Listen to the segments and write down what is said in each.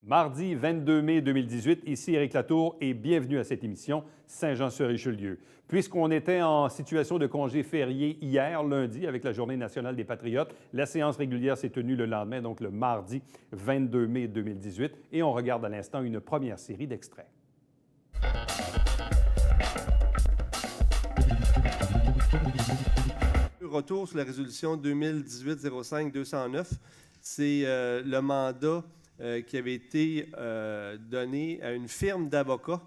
Mardi 22 mai 2018, ici Éric Latour et bienvenue à cette émission Saint-Jean-sur-Richelieu. Puisqu'on était en situation de congé férié hier, lundi, avec la Journée nationale des Patriotes, la séance régulière s'est tenue le lendemain, donc le mardi 22 mai 2018, et on regarde à l'instant une première série d'extraits. Retour sur la résolution 2018-05-209, c'est le mandat qui avait été donné à une firme d'avocats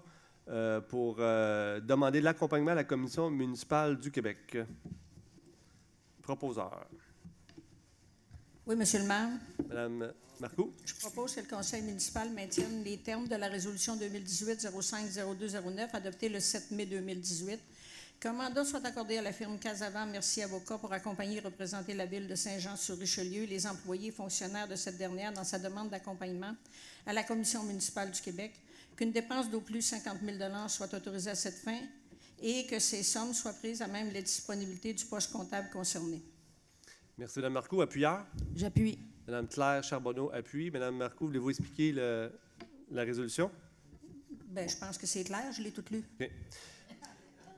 pour demander l'accompagnement à la Commission municipale du Québec. Proposeur. Oui, Monsieur le maire. Madame Marcoux. Je propose que le Conseil municipal maintienne les termes de la résolution 2018-05-0209 adoptée le 7 mai 2018. Qu'un mandat soit accordé à la firme Casavant Mercier Avocats pour accompagner et représenter la ville de Saint-Jean-sur-Richelieu et les employés et fonctionnaires de cette dernière dans sa demande d'accompagnement à la Commission municipale du Québec, qu'une dépense d'au plus 50 000 $ soit autorisée à cette fin et que ces sommes soient prises à même les disponibilités du poste comptable concerné. Merci, Mme Marcoux. Appuyeur. J'appuie. Mme Claire Charbonneau appuie. Mme Marcoux, voulez-vous expliquer la résolution? Bien, je pense que c'est clair, je l'ai toute lue. Okay.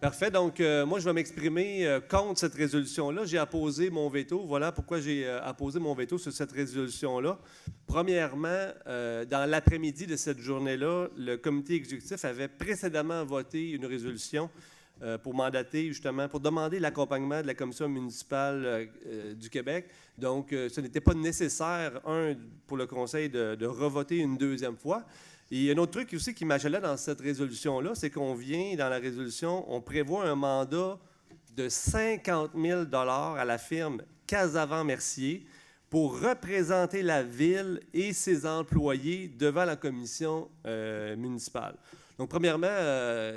Parfait. Donc, moi, je vais m'exprimer contre cette résolution-là. J'ai apposé mon veto. Voilà pourquoi j'ai apposé mon veto sur cette résolution-là. Premièrement, dans l'après-midi de cette journée-là, le comité exécutif avait précédemment voté une résolution pour mandater, justement, pour demander l'accompagnement de la Commission municipale du Québec. Donc, ce n'était pas nécessaire, pour le Conseil de revoter une deuxième fois. Et il y a un autre truc aussi qui m'achalait dans cette résolution-là, c'est qu'on vient, dans la résolution, on prévoit un mandat de 50 000 $ à la firme Casavant Mercier pour représenter la ville et ses employés devant la commission municipale. Donc, premièrement,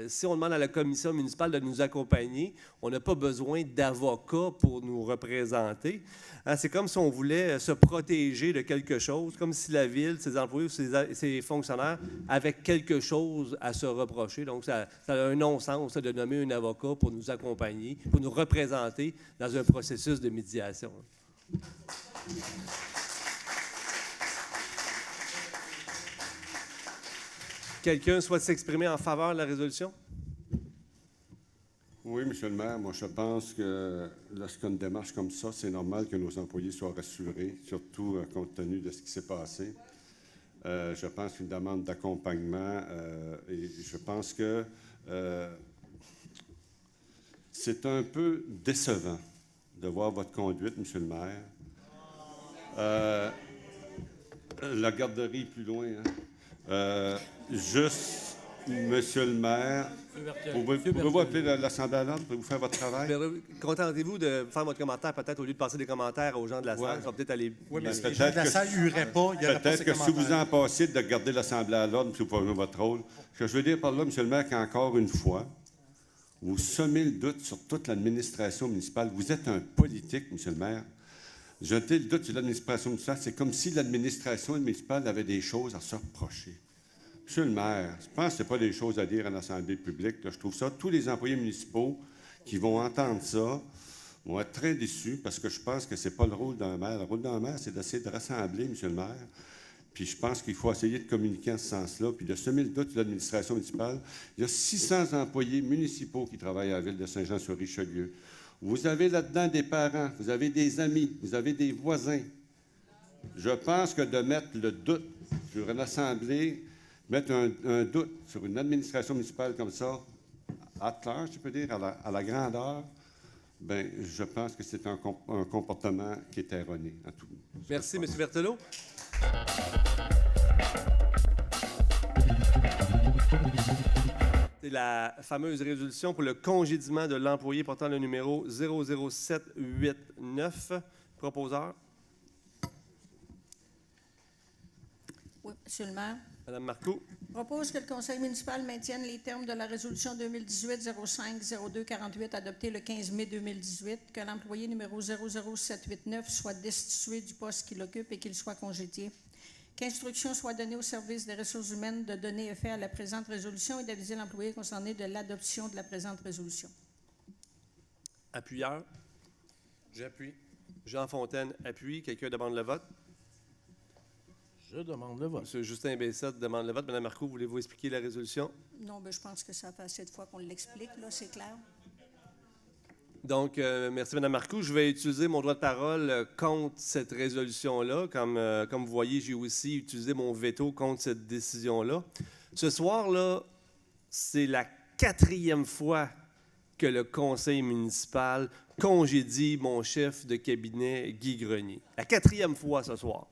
si on demande à la commission municipale de nous accompagner, on n'a pas besoin d'avocats pour nous représenter. Hein, c'est comme si on voulait se protéger de quelque chose, comme si la ville, ses employés ou ses fonctionnaires avaient quelque chose à se reprocher. Donc, ça a un non-sens de nommer un avocat pour nous accompagner, pour nous représenter dans un processus de médiation. Quelqu'un souhaite s'exprimer en faveur de la résolution? Oui, M. le maire, moi je pense que lorsqu'une démarche comme ça, c'est normal que nos employés soient rassurés, surtout compte tenu de ce qui s'est passé. Je pense qu'une demande d'accompagnement, et je pense que c'est un peu décevant de voir votre conduite, M. le maire. La garderie plus loin, hein? Juste, Monsieur le maire, pouvez-vous appeler l'Assemblée à l'ordre? Pouvez-vous faire votre travail? Contentez-vous de faire votre commentaire, peut-être, au lieu de passer des commentaires aux gens de la salle. Ça va peut-être aller... Oui, mais les gens de la salle n'iraient pas. Peut-être que si vous en passez de garder l'Assemblée à l'ordre, si vous pouvez jouer votre rôle. Ce que je veux dire par là, M. le maire, qu'encore une fois, vous semez le doute sur toute l'administration municipale. Vous êtes un politique, M. le maire. Jeter le doute sur l'administration municipale, c'est comme si l'administration municipale avait des choses à se reprocher. Monsieur le maire, je pense que ce n'est pas des choses à dire en assemblée publique. Là. Je trouve ça, tous les employés municipaux qui vont entendre ça vont être très déçus parce que je pense que ce n'est pas le rôle d'un maire. Le rôle d'un maire, c'est d'essayer de rassembler, Monsieur le maire. Puis je pense qu'il faut essayer de communiquer en ce sens-là, puis de semer le doute sur l'administration municipale. Il y a 600 employés municipaux qui travaillent à la ville de Saint-Jean-sur-Richelieu. Vous avez là-dedans des parents, vous avez des amis, vous avez des voisins. Je pense que de mettre le doute sur une assemblée, mettre un doute sur une administration municipale comme ça, à terre, je peux dire, à la grandeur, bien, je pense que c'est un comportement qui est erroné. À tout. Merci, M. Berthelot. C'est la fameuse résolution pour le congédiement de l'employé portant le numéro 00789. Proposeur. Oui, Monsieur le maire. Mme Marcoux. Je propose que le Conseil municipal maintienne les termes de la résolution 2018-05-0248 adoptée le 15 mai 2018, que l'employé numéro 00789 soit destitué du poste qu'il occupe et qu'il soit congédié. Qu'instruction soit donnée au service des ressources humaines de donner effet à la présente résolution et d'aviser l'employé concerné de l'adoption de la présente résolution. Appuyeur. J'appuie. Jean Fontaine appuie. Quelqu'un demande le vote? Je demande le vote. M. Justin Bessette demande le vote. Mme Marcoux, voulez-vous expliquer la résolution? Non, je pense que ça fait assez de fois qu'on l'explique, là, c'est clair. Donc, merci, Mme Marcoux. Je vais utiliser mon droit de parole contre cette résolution-là. Comme vous voyez, j'ai aussi utilisé mon veto contre cette décision-là. Ce soir-là, c'est la 4e fois que le conseil municipal congédie mon chef de cabinet, Guy Grenier. La 4e fois ce soir.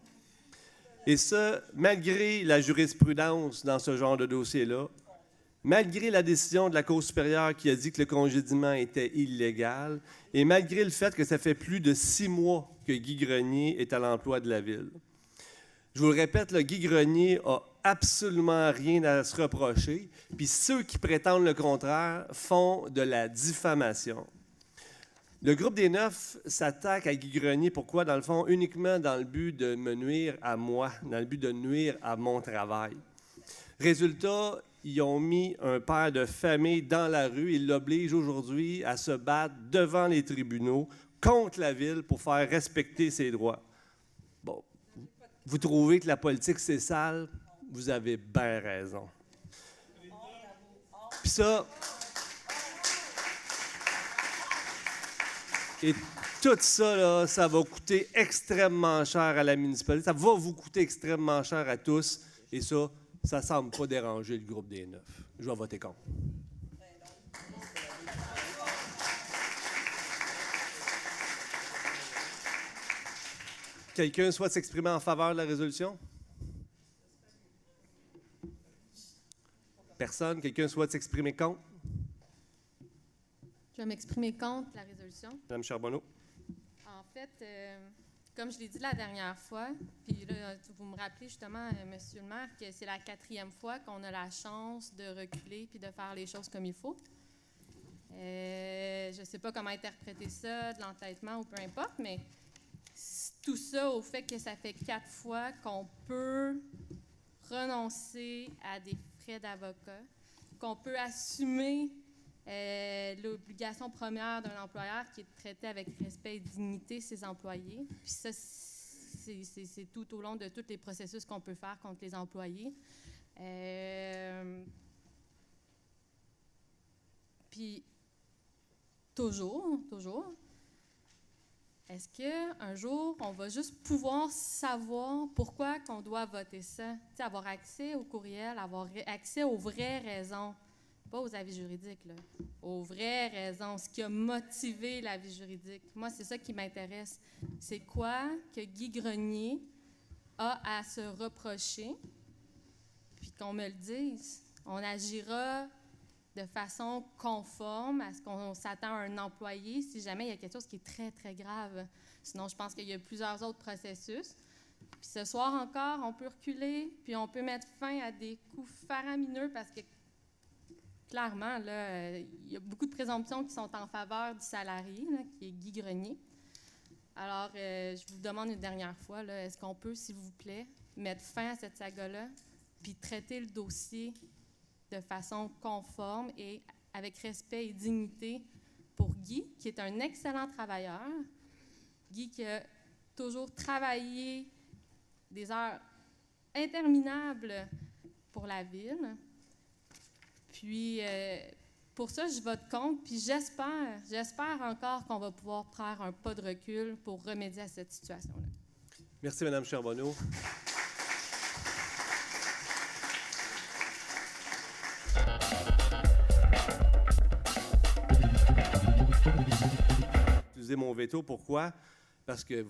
Et ça, malgré la jurisprudence dans ce genre de dossier-là, malgré la décision de la Cour supérieure qui a dit que le congédiement était illégal, et malgré le fait que ça fait plus de 6 mois que Guy Grenier est à l'emploi de la Ville. Je vous le répète, le Guy Grenier a absolument rien à se reprocher, puis ceux qui prétendent le contraire font de la diffamation. Le groupe des 9 s'attaque à Guy Grenier, pourquoi? Dans le fond, uniquement dans le but de me nuire à moi, dans le but de nuire à mon travail. Résultat, ils ont mis un père de famille dans la rue. Ils l'obligent aujourd'hui à se battre devant les tribunaux contre la Ville pour faire respecter ses droits. Bon, vous trouvez que la politique, c'est sale? Vous avez bien raison. Puis ça... Et tout ça, là, ça va coûter extrêmement cher à la municipalité. Ça va vous coûter extrêmement cher à tous. Et ça ne semble pas déranger le groupe des 9. Je vais voter contre. Quelqu'un souhaite s'exprimer en faveur de la résolution? Personne? Quelqu'un souhaite s'exprimer contre? Je vais m'exprimer contre la résolution. Mme Charbonneau. En fait, comme je l'ai dit la dernière fois, puis là, vous me rappelez justement, Monsieur le maire, que c'est la 4e fois qu'on a la chance de reculer puis de faire les choses comme il faut. Je ne sais pas comment interpréter ça, de l'entêtement ou peu importe, mais tout ça au fait que ça fait 4 fois qu'on peut renoncer à des frais d'avocat, qu'on peut assumer l'obligation première d'un employeur qui est de traiter avec respect et dignité ses employés. Puis ça, c'est tout au long de tous les processus qu'on peut faire contre les employés. Puis, toujours, est-ce qu'un jour, on va juste pouvoir savoir pourquoi qu'on doit voter ça? T'sais, avoir accès au courriel, avoir accès aux vraies raisons. Pas aux avis juridiques, là, aux vraies raisons, ce qui a motivé l'avis juridique. Moi, c'est ça qui m'intéresse. C'est quoi que Guy Grenier a à se reprocher, puis qu'on me le dise. On agira de façon conforme à ce qu'on s'attend à un employé si jamais il y a quelque chose qui est très, très grave. Sinon, je pense qu'il y a plusieurs autres processus. Puis ce soir encore, on peut reculer, puis on peut mettre fin à des coups faramineux parce que clairement, là, il y a beaucoup de présomptions qui sont en faveur du salarié, là, qui est Guy Grenier. Alors, je vous demande une dernière fois, là, est-ce qu'on peut, s'il vous plaît, mettre fin à cette saga-là, puis traiter le dossier de façon conforme et avec respect et dignité pour Guy, qui est un excellent travailleur. Guy qui a toujours travaillé des heures interminables pour la Ville. Puis, pour ça, je vote contre, puis j'espère encore qu'on va pouvoir faire un pas de recul pour remédier à cette situation-là. Merci, Mme Charbonneau. Utiliser mon veto, pourquoi? Parce que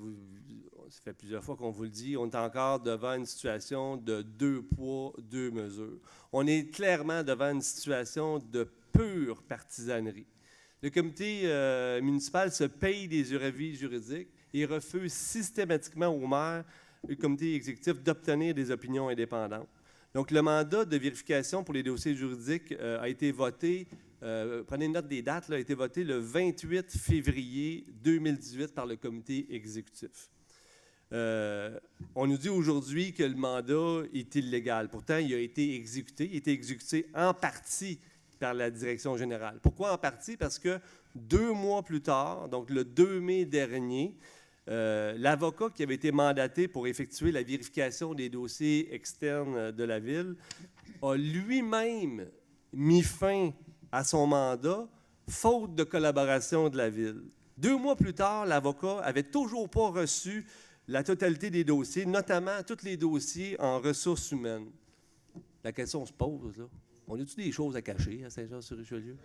ça fait plusieurs fois qu'on vous le dit, on est encore devant une situation de 2 poids, 2 mesures. On est clairement devant une situation de pure partisanerie. Le comité municipal se paye des avis juridiques et refuse systématiquement au maire, le comité exécutif, d'obtenir des opinions indépendantes. Donc, le mandat de vérification pour les dossiers juridiques a été voté, prenez note des dates, là, a été voté le 28 février 2018 par le comité exécutif. On nous dit aujourd'hui que le mandat est illégal. Pourtant, il a été exécuté. Il a été exécuté en partie par la direction générale. Pourquoi en partie? Parce que 2 mois plus tard, donc le 2 mai dernier, l'avocat qui avait été mandaté pour effectuer la vérification des dossiers externes de la Ville a lui-même mis fin à son mandat, faute de collaboration de la Ville. 2 mois plus tard, l'avocat avait toujours pas reçu la totalité des dossiers, notamment tous les dossiers en ressources humaines. La question se pose, là. On a-tu des choses à cacher à Saint-Jean-sur-Richelieu?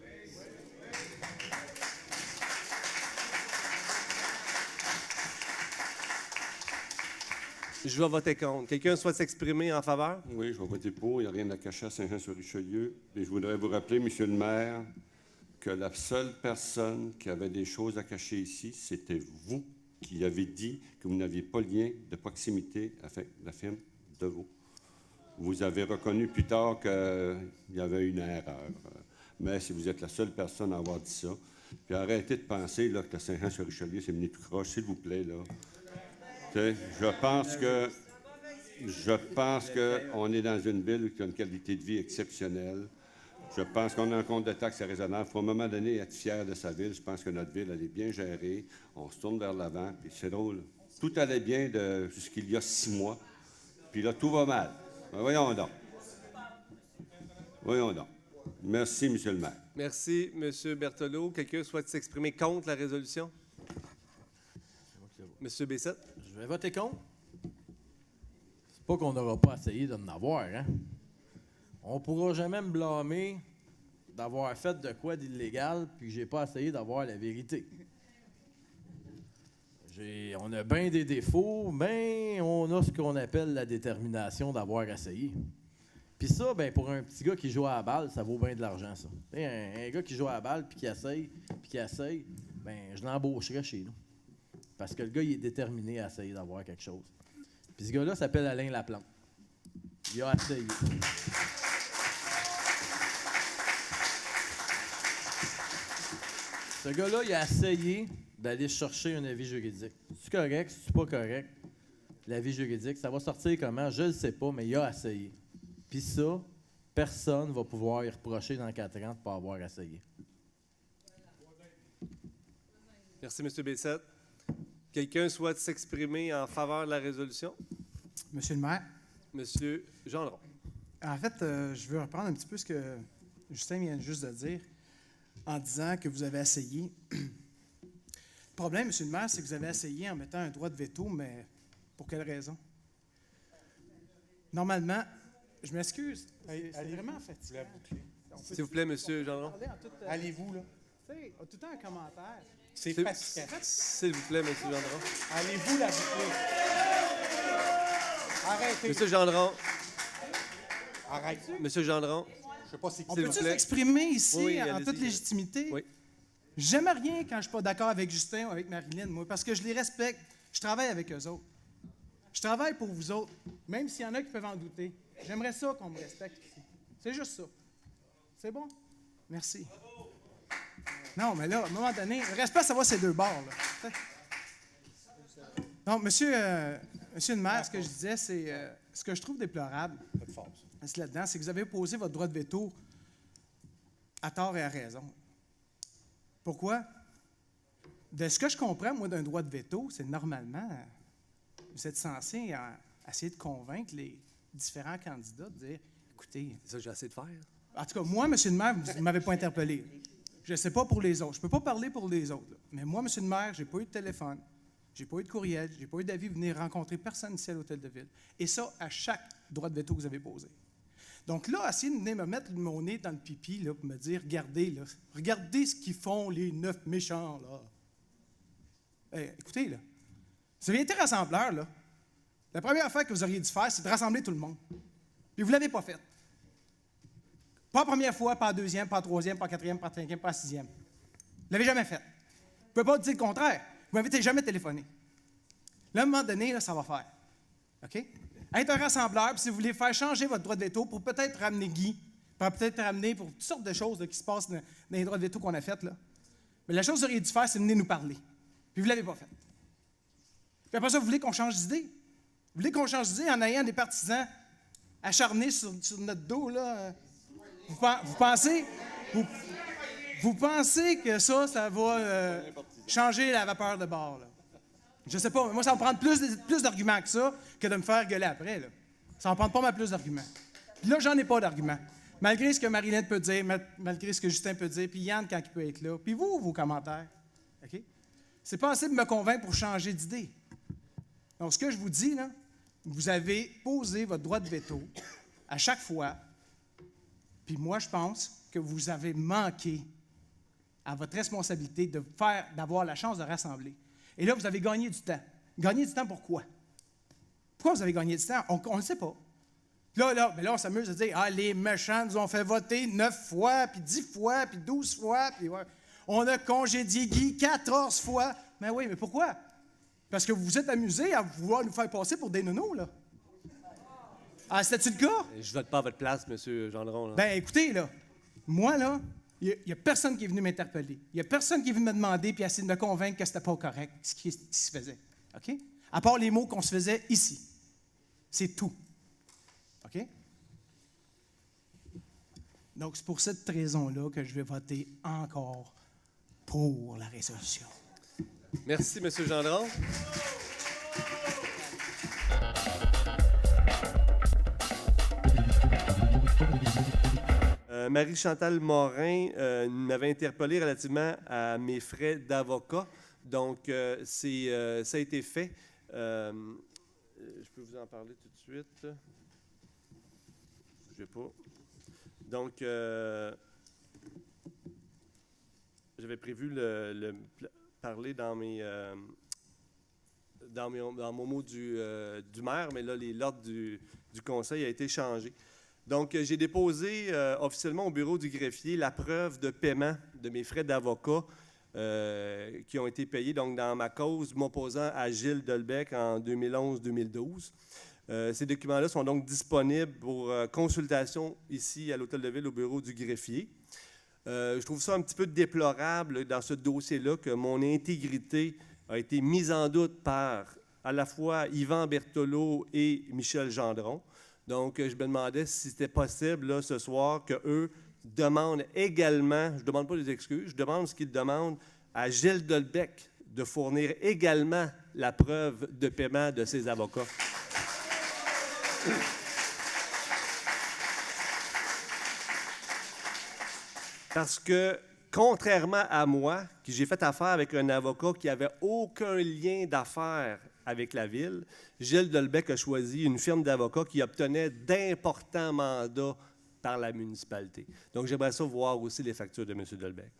Je vais voter contre. Quelqu'un souhaite s'exprimer en faveur? Oui, je vais voter pour. Il n'y a rien à cacher à Saint-Jean-sur-Richelieu. Et je voudrais vous rappeler, Monsieur le maire, que la seule personne qui avait des choses à cacher ici, c'était vous qui avez dit que vous n'aviez pas de lien de proximité avec la firme Deveau. Vous avez reconnu plus tard qu'il y avait une erreur. Mais si vous êtes la seule personne à avoir dit ça, puis arrêtez de penser là, que Saint-Jean-sur-Richelieu, c'est venu tout croche, s'il vous plaît. Là. Je pense qu'on est dans une ville qui a une qualité de vie exceptionnelle. Je pense qu'on a un compte de taxes raisonnable. Il faut à un moment donné être fier de sa ville. Je pense que notre ville, elle est bien gérée. On se tourne vers l'avant. Puis c'est drôle. Tout allait bien jusqu'il y a 6 mois. Puis là, tout va mal. Ben, voyons donc. Voyons donc. Merci, M. le maire. Merci, M. Berthelot. Quelqu'un souhaite s'exprimer contre la résolution? M. Bessette? Je vais voter contre. C'est pas qu'on n'aura pas essayé d'en avoir, hein? On pourra jamais me blâmer d'avoir fait de quoi d'illégal puis que j'ai pas essayé d'avoir la vérité. On a bien des défauts, mais on a ce qu'on appelle la détermination d'avoir essayé. Puis ça, ben pour un petit gars qui joue à la balle, ça vaut bien de l'argent, ça. Un gars qui joue à la balle puis qui essaye, ben je l'embaucherais chez nous. Parce que le gars, il est déterminé à essayer d'avoir quelque chose. Puis ce gars-là s'appelle Alain Laplante. Il a essayé. Ce gars-là, il a essayé d'aller chercher un avis juridique. C'est correct, c'est pas correct. L'avis juridique, ça va sortir comment? Je ne sais pas, mais il a essayé. Puis ça, personne ne va pouvoir y reprocher dans 4 ans de ne pas avoir essayé. Merci, M. Bessette. Quelqu'un souhaite s'exprimer en faveur de la résolution? Monsieur le maire, Monsieur Gendron. en fait, je veux reprendre un petit peu ce que Justin vient juste de dire en disant que vous avez essayé. Le problème, monsieur le maire, c'est que vous avez essayé en mettant un droit de veto, mais pour quelle raison? Normalement, je m'excuse, c'est vraiment fatigant. S'il vous plaît, M. Gendron. Allez-vous, là. Tu sais, tout le temps un commentaire. C'est fatigant. S'il vous plaît, M. Gendron. Allez-vous la boucler. Arrêtez. M. Gendron. Arrêtez. M. Gendron. Je sais pas si on S'il peut vous plaît. s'exprimer ici Oui, en allez-y. toute légitimité? Oui. J'aime rien quand je suis pas d'accord avec Justin ou avec Marilyn, moi, parce que je les respecte. Je travaille avec eux autres. Je travaille pour vous autres, même s'il y en a qui peuvent en douter. J'aimerais ça qu'on me respecte ici. C'est juste ça. C'est bon? Merci. Non, mais là, à un moment donné, le respect, ça va ces deux bords, là. Donc, monsieur le maire, ce que je disais, c'est ce que je trouve déplorable, c'est là-dedans, c'est que vous avez posé votre droit de veto à tort et à raison. Pourquoi? De ce que je comprends, moi, d'un droit de veto, c'est normalement, vous êtes censé essayer de convaincre les différents candidats de dire, écoutez... C'est ça que j'ai essayé de faire. En tout cas, moi, monsieur le maire, vous ne m'avez pas interpellé. Je ne sais pas pour les autres. Je ne peux pas parler pour les autres. Là. Mais moi, monsieur le maire, je n'ai pas eu de téléphone, je n'ai pas eu de courriel, je n'ai pas eu d'avis de venir rencontrer personne ici à l'Hôtel de Ville. Et ça, à chaque droit de veto que vous avez posé. Donc là, essayez de venir me mettre mon nez dans le pipi là, pour me dire, regardez ce qu'ils font, les 9 méchants, là. Écoutez, là, vous avez été rassembleur, là. La première affaire que vous auriez dû faire, c'est de rassembler tout le monde. Puis vous ne l'avez pas fait. Pas la première fois, pas la deuxième, pas la troisième, pas la quatrième, pas la cinquième, pas la sixième. Vous ne l'avez jamais fait. Vous ne pouvez pas dire le contraire. Vous ne m'avez jamais téléphoné. Là, à un moment donné, là, ça va faire. OK? Être un rassembleur, puis si vous voulez faire changer votre droit de veto pour peut-être ramener Guy, pour peut-être ramener pour toutes sortes de choses là, qui se passent dans les droits de veto qu'on a fait, là. Mais la chose que vous auriez dû faire, c'est venir nous parler. Puis vous ne l'avez pas fait. Puis après ça, vous voulez qu'on change d'idée? Vous voulez qu'on change d'idée en ayant des partisans acharnés sur notre dos, là? Vous pensez que ça va changer la vapeur de bord, là? Je sais pas, moi, ça va me prendre plus d'arguments que ça que de me faire gueuler après, là. Ça va me prendre pas mal plus d'arguments. Puis là, j'en ai pas d'arguments. Malgré ce que Marilyn peut dire, malgré ce que Justin peut dire, puis Yann quand il peut être là, puis vous, vos commentaires. OK? C'est pas assez de me convaincre pour changer d'idée. Donc, ce que je vous dis, là, vous avez posé votre droit de veto à chaque fois, puis moi, je pense que vous avez manqué à votre responsabilité d'avoir la chance de rassembler. Et là, vous avez gagné du temps. Gagné du temps pourquoi? Pourquoi vous avez gagné du temps? On ne le sait pas. Mais là, on s'amuse à dire, ah, les méchants nous ont fait voter 9 fois, puis 10 fois, puis 12 fois, puis ouais. On a congédié Guy 14 fois. Mais oui, mais pourquoi? Parce que vous vous êtes amusés à vouloir nous faire passer pour des nounous, là. Ah, c'était-tu le cas? Je vote pas à votre place, M. Gendron. Là. Ben, écoutez, là, moi, là, il n'y a personne qui est venu m'interpeller. Il n'y a personne qui est venu me demander puis essayer de me convaincre que c'était pas correct, ce qui se faisait. OK? À part les mots qu'on se faisait ici. C'est tout. OK? Donc, c'est pour cette raison-là que je vais voter encore pour la résolution. Merci, M. Gendron. Marie-Chantal Morin m'avait interpellé relativement à mes frais d'avocat. Donc, ça a été fait. Je peux vous en parler tout de suite. Je ne vais pas. Donc, j'avais prévu parler dans mon mot du maire, mais là, l'ordre du conseil a été changé. Donc, j'ai déposé officiellement au bureau du greffier la preuve de paiement de mes frais d'avocat qui ont été payés donc, dans ma cause m'opposant à Gilles Delbecq en 2011-2012. Ces documents-là sont donc disponibles pour consultation ici à l'Hôtel de Ville au bureau du greffier. Je trouve ça un petit peu déplorable dans ce dossier-là que mon intégrité a été mise en doute par à la fois Yvan Berthelot et Michel Gendron. Donc, je me demandais si c'était possible là, ce soir qu'eux demandent également, je ne demande pas des excuses, je demande ce qu'ils demandent à Gilles Delbecq de fournir également la preuve de paiement de ses avocats. Parce que, contrairement à moi, qui j'ai fait affaire avec un avocat qui n'avait aucun lien d'affaires avec la Ville, Gilles Delbecq a choisi une firme d'avocats qui obtenait d'importants mandats par la municipalité. Donc, j'aimerais ça voir aussi les factures de M. Delbecq.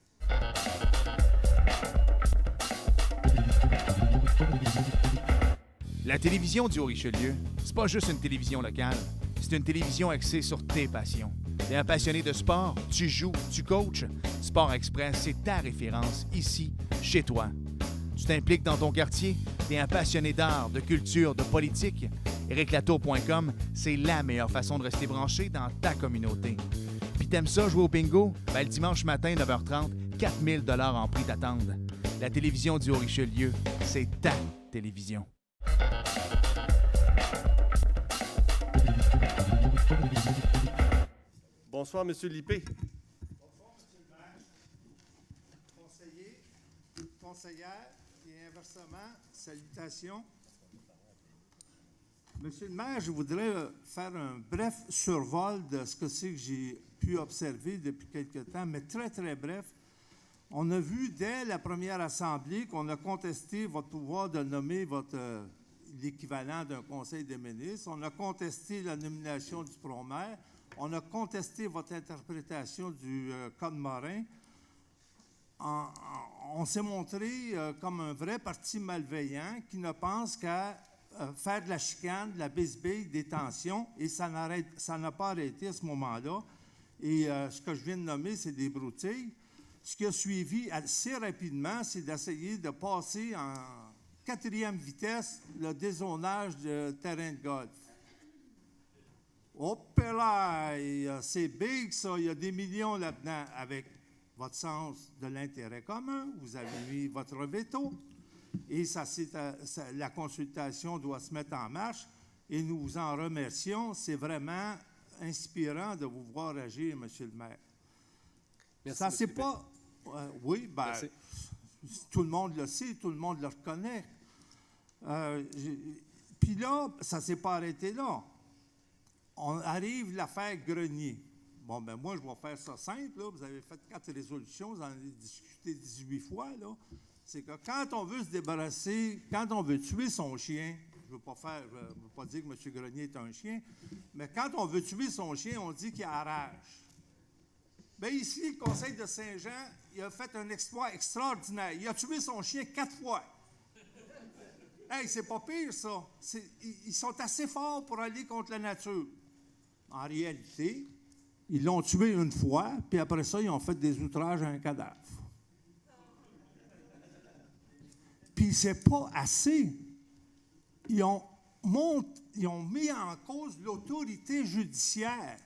La télévision du Haut-Richelieu, c'est pas juste une télévision locale. C'est une télévision axée sur tes passions. T'es un passionné de sport, tu joues, tu coaches. Sport Express, c'est ta référence, ici, chez toi. Tu t'impliques dans ton quartier, t'es un passionné d'art, de culture, de politique. ericlatour.com, c'est la meilleure façon de rester branché dans ta communauté. Puis t'aimes ça jouer au bingo? Ben, le dimanche matin, 9h30, 4000 $ en prix t'attendent. La télévision du Haut-Richelieu, c'est ta télévision. Bonsoir, M. Lippé. Bonsoir, M. le maire. Conseiller, conseillère et inversement, salutations. Monsieur le maire, je voudrais faire un bref survol de ce que c'est que j'ai pu observer depuis quelque temps, mais très, très bref. On a vu dès la première assemblée qu'on a contesté votre pouvoir de nommer l'équivalent d'un conseil des ministres. On a contesté la nomination du pro-maire. On a contesté votre interprétation du Code Morin. On s'est montré comme un vrai parti malveillant qui ne pense qu'à faire de la chicane, de la bisbille, des tensions, et ça n'a pas arrêté à ce moment-là. Et ce que je viens de nommer, c'est des broutilles. Ce qui a suivi assez rapidement, c'est d'essayer de passer en 4e vitesse le dézonage de terrain de golf. Hop là, c'est big ça, il y a des millions là-dedans. Avec votre sens de l'intérêt commun, vous avez mis votre veto et la consultation doit se mettre en marche et nous vous en remercions. C'est vraiment inspirant de vous voir agir, M. le maire. Merci, ça, c'est pas... oui, bien, tout le monde le sait, tout le monde le reconnaît. Puis là, ça ne s'est pas arrêté là. On arrive l'affaire Grenier. Bon, ben moi, je vais faire ça simple. Là. Vous avez fait 4 résolutions, vous en avez discuté 18 fois. Là. C'est que quand on veut se débarrasser, quand on veut tuer son chien, je ne veux pas dire que M. Grenier est un chien, mais quand on veut tuer son chien, on dit qu'il a rage. Bien ici, le Conseil de Saint-Jean, il a fait un exploit extraordinaire. Il a tué son chien 4 fois. Hey, c'est pas pire, ça. Ils sont assez forts pour aller contre la nature. En réalité, ils l'ont tué une fois, puis après ça, ils ont fait des outrages à un cadavre. Puis c'est pas assez. Ils ont mis en cause l'autorité judiciaire.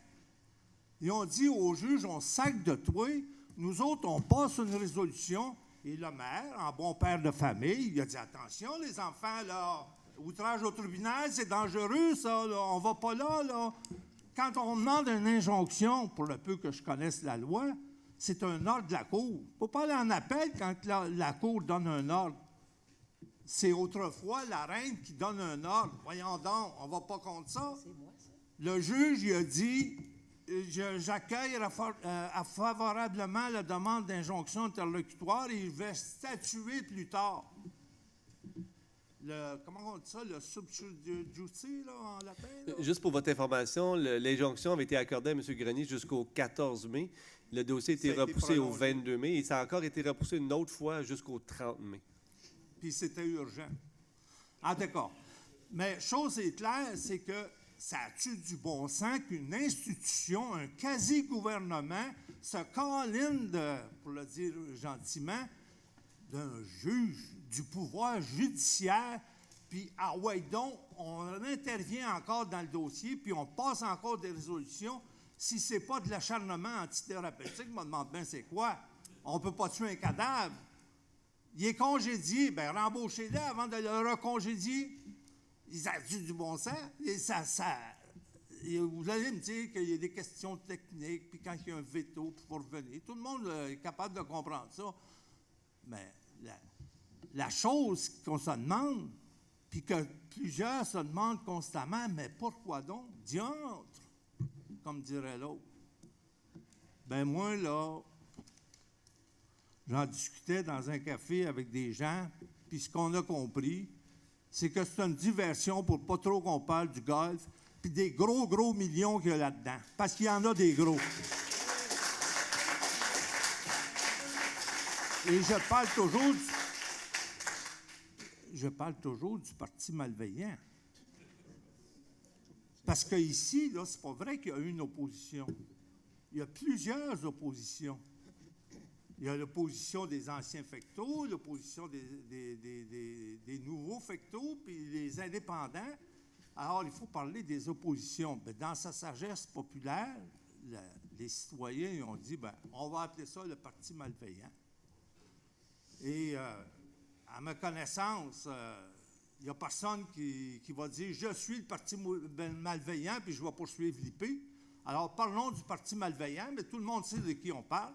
Ils ont dit aux juges, on sac de toi, nous autres, on passe une résolution. Et le maire, en bon père de famille, il a dit, attention les enfants, là, outrage au tribunal, c'est dangereux, ça, là, on va pas là, là. Quand on demande une injonction, pour le peu que je connaisse la loi, c'est un ordre de la Cour. Il ne faut pas aller en appel quand la Cour donne un ordre. C'est autrefois la reine qui donne un ordre. Voyons donc, on ne va pas contre ça. Le juge, il a dit, j'accueille favorablement la demande d'injonction interlocutoire et je vais statuer plus tard. Comment on dit ça? Le subjudice, là, en latin? Là? Juste pour votre information, l'injonction avait été accordée à M. Grenier jusqu'au 14 mai. Le dossier a été repoussé au 22 mai et ça a encore été repoussé une autre fois jusqu'au 30 mai. Puis c'était urgent. Ah, d'accord. Mais chose est claire, c'est que ça a-tu du bon sens qu'une institution, un quasi-gouvernement, se câline, pour le dire gentiment, d'un juge, du pouvoir judiciaire, puis ah ouais donc, on intervient encore dans le dossier, puis on passe encore des résolutions. Si c'est pas de l'acharnement antithérapeutique, je me demande bien c'est quoi. On peut pas tuer un cadavre. Il est congédié, bien rembauchez-le avant de le recongédier. Ils ont du bon sens. Et vous allez me dire qu'il y a des questions techniques, puis quand il y a un veto pour revenir, tout le monde est capable de comprendre ça. Mais la chose qu'on se demande, puis que plusieurs se demandent constamment, mais pourquoi donc? Diantre, comme dirait l'autre. Ben moi, là, j'en discutais dans un café avec des gens, puis ce qu'on a compris, c'est que c'est une diversion pour pas trop qu'on parle du golf, puis des gros millions qu'il y a là-dedans. Parce qu'il y en a des gros. Et je parle toujours du Parti malveillant. Parce qu'ici, là, c'est pas vrai qu'il y a une opposition. Il y a plusieurs oppositions. Il y a l'opposition des anciens fectos, l'opposition des nouveaux fectos, puis les indépendants. Alors, il faut parler des oppositions. Mais dans sa sagesse populaire, les citoyens ont dit, bien, on va appeler ça le Parti malveillant. Et à ma connaissance, il n'y a personne qui va dire « Je suis le Parti malveillant, puis je vais poursuivre l'IP ». Alors, parlons du Parti malveillant, mais tout le monde sait de qui on parle.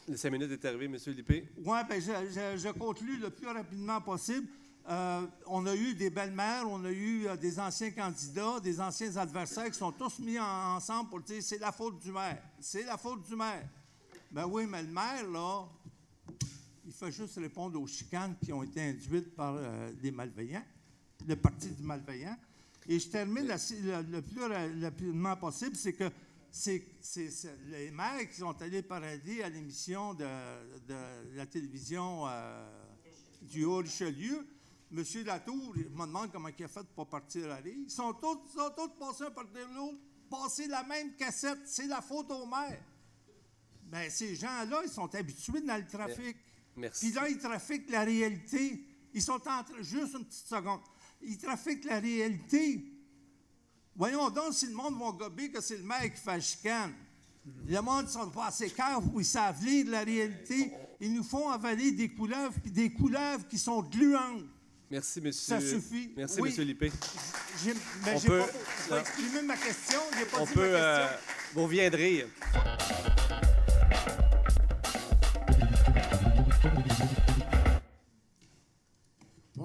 Les 5 minutes est arrivé, M. Lippé. Oui, bien, je conclue le plus rapidement possible. On a eu des belles-mères, on a eu des anciens candidats, des anciens adversaires qui sont tous mis ensemble pour dire « C'est la faute du maire. C'est la faute du maire. » Ben oui, mais le maire, là, il fait juste répondre aux chicanes qui ont été induites par les malveillants, le Parti du malveillant. Et je termine le plus rapidement possible, c'est que c'est les maires qui sont allés parader à l'émission de la télévision du Haut-Richelieu. M. Latour, il me demande comment il a fait pour pas partir à l'île. Ils sont tous passés un par l'autre, passés la même cassette. C'est la faute au maire. Bien, ces gens-là, ils sont habitués dans le trafic. Merci. Puis là, ils trafiquent la réalité. Ils sont en train... Juste une petite seconde. Ils trafiquent la réalité. Voyons donc si le monde va gober que c'est le maire qui fait la chicane. Le monde ne sont pas assez caves où ils savent lire la réalité. Ils nous font avaler des couleuvres, puis des couleuvres qui sont gluantes. Merci, M. Ça suffit. Merci, oui. M. Lippé. J'ai pas exprimé ma question. J'ai pas dit ma question. Vous reviendrez.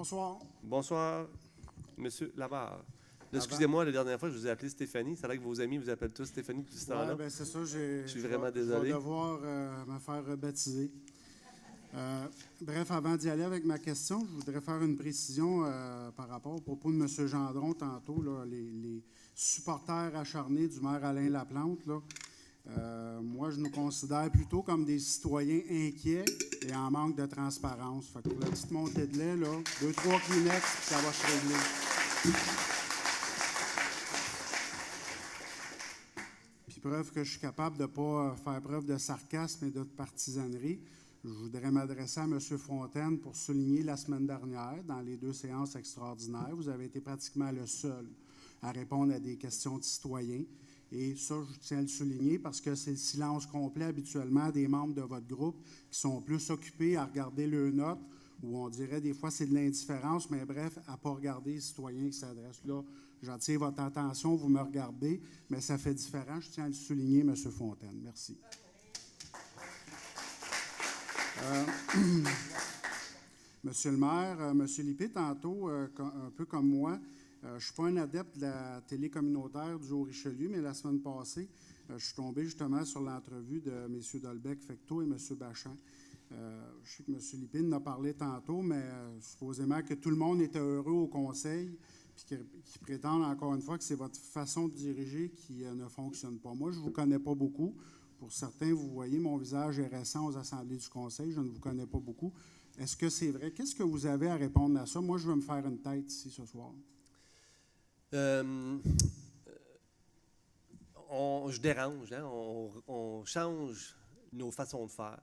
Bonsoir. Bonsoir, Monsieur Labarre. Excusez-moi, la dernière fois, je vous ai appelé Stéphanie. C'est vrai que vos amis vous appellent tous Stéphanie depuis ce temps-là. Oui, bien, c'est ça. Je suis vraiment désolé. Je vais devoir me faire rebaptiser. Bref, avant d'y aller avec ma question, je voudrais faire une précision par rapport au propos de M. Gendron tantôt, là, les supporters acharnés du maire Alain Laplante. Là. Moi, je nous considère plutôt comme des citoyens inquiets et en manque de transparence. Fait que pour la petite montée de lait, là, 2-3 Kleenex, puis ça va se régler. Puis preuve que je suis capable de ne pas faire preuve de sarcasme et de partisanerie, je voudrais m'adresser à M. Fontaine pour souligner la semaine dernière, dans les 2 séances extraordinaires, vous avez été pratiquement le seul à répondre à des questions de citoyens. Et ça, je tiens à le souligner parce que c'est le silence complet habituellement des membres de votre groupe qui sont plus occupés à regarder leurs notes, ou on dirait des fois c'est de l'indifférence, mais bref, à ne pas regarder les citoyens qui s'adressent là. J'attire votre attention, vous me regardez, mais ça fait différent. Je tiens à le souligner, M. Fontaine. Merci. Monsieur le maire, M. Lippé, tantôt, un peu comme moi, je ne suis pas un adepte de la télé communautaire du Haut-Richelieu, mais la semaine passée, je suis tombé justement sur l'entrevue de M. Dolbec-Fecteau et M. Bachand. Je sais que M. Lippé en a parlé tantôt, mais supposément que tout le monde était heureux au conseil, puis qui prétendent encore une fois que c'est votre façon de diriger qui ne fonctionne pas. Moi, je ne vous connais pas beaucoup. Pour certains, vous voyez, mon visage est récent aux assemblées du conseil. Je ne vous connais pas beaucoup. Est-ce que c'est vrai? Qu'est-ce que vous avez à répondre à ça? Moi, je veux me faire une tête ici ce soir. Je dérange, hein? On change nos façons de faire.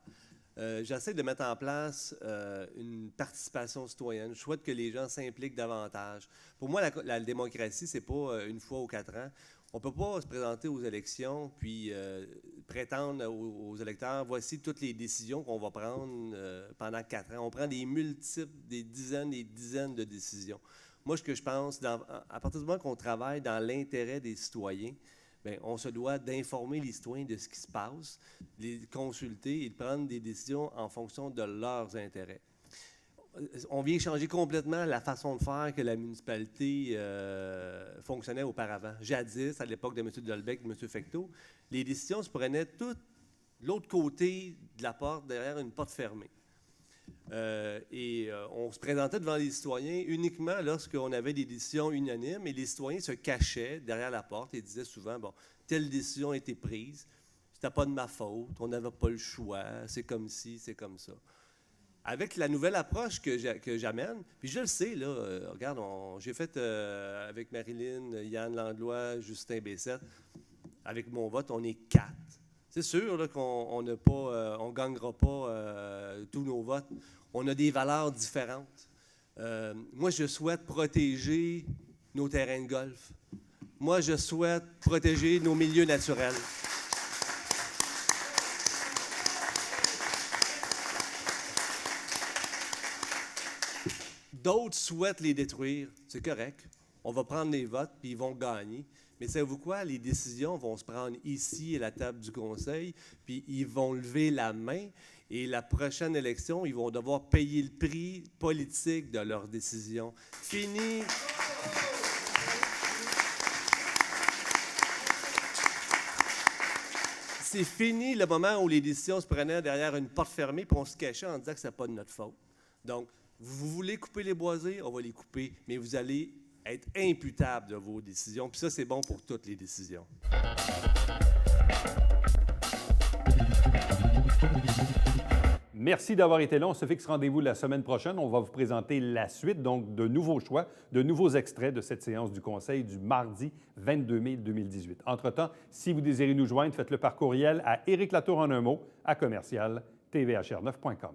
J'essaie de mettre en place une participation citoyenne. Je souhaite que les gens s'impliquent davantage. Pour moi, la démocratie, c'est pas une fois aux 4 ans. On ne peut pas se présenter aux élections puis prétendre aux électeurs, voici toutes les décisions qu'on va prendre pendant 4 ans. On prend des dizaines de décisions. Moi, ce que je pense, à partir du moment qu'on travaille dans l'intérêt des citoyens, bien, on se doit d'informer les citoyens de ce qui se passe, de les consulter et de prendre des décisions en fonction de leurs intérêts. On vient changer complètement la façon de faire que la municipalité fonctionnait auparavant. Jadis, à l'époque de M. Dolbec et de M. Fecteau, les décisions se prenaient toutes de l'autre côté de la porte, derrière une porte fermée. On se présentait devant les citoyens uniquement lorsqu'on avait des décisions unanimes et les citoyens se cachaient derrière la porte et disaient souvent, bon, telle décision a été prise, c'était pas de ma faute, on n'avait pas le choix, c'est comme ci, c'est comme ça. Avec la nouvelle approche que j'amène, puis je le sais, là, regarde, j'ai fait avec Marilyn, Yann Landlois, Justin Bessette, avec mon vote, on est 4. C'est sûr là, qu'on n'a pas, on ne gagnera pas tous nos votes. On a des valeurs différentes. Moi, je souhaite protéger nos terrains de golf. Moi, je souhaite protéger nos milieux naturels. D'autres souhaitent les détruire. C'est correct. On va prendre les votes, puis ils vont gagner. Mais savez-vous quoi? Les décisions vont se prendre ici, à la table du Conseil, puis ils vont lever la main. Et la prochaine élection, ils vont devoir payer le prix politique de leurs décisions. Fini. C'est fini le moment où les décisions se prenaient derrière une porte fermée, puis on se cachait en disant que ce n'est pas de notre faute. Donc, vous voulez couper les boisés, on va les couper, mais vous allez être imputable de vos décisions. Puis ça, c'est bon pour toutes les décisions. Merci d'avoir été là. On se fixe rendez-vous la semaine prochaine. On va vous présenter la suite, donc de nouveaux choix, de nouveaux extraits de cette séance du Conseil du mardi 22 mai 2018. Entre-temps, si vous désirez nous joindre, faites-le par courriel à Éric Latour en un mot, à commercial tvhr9.com.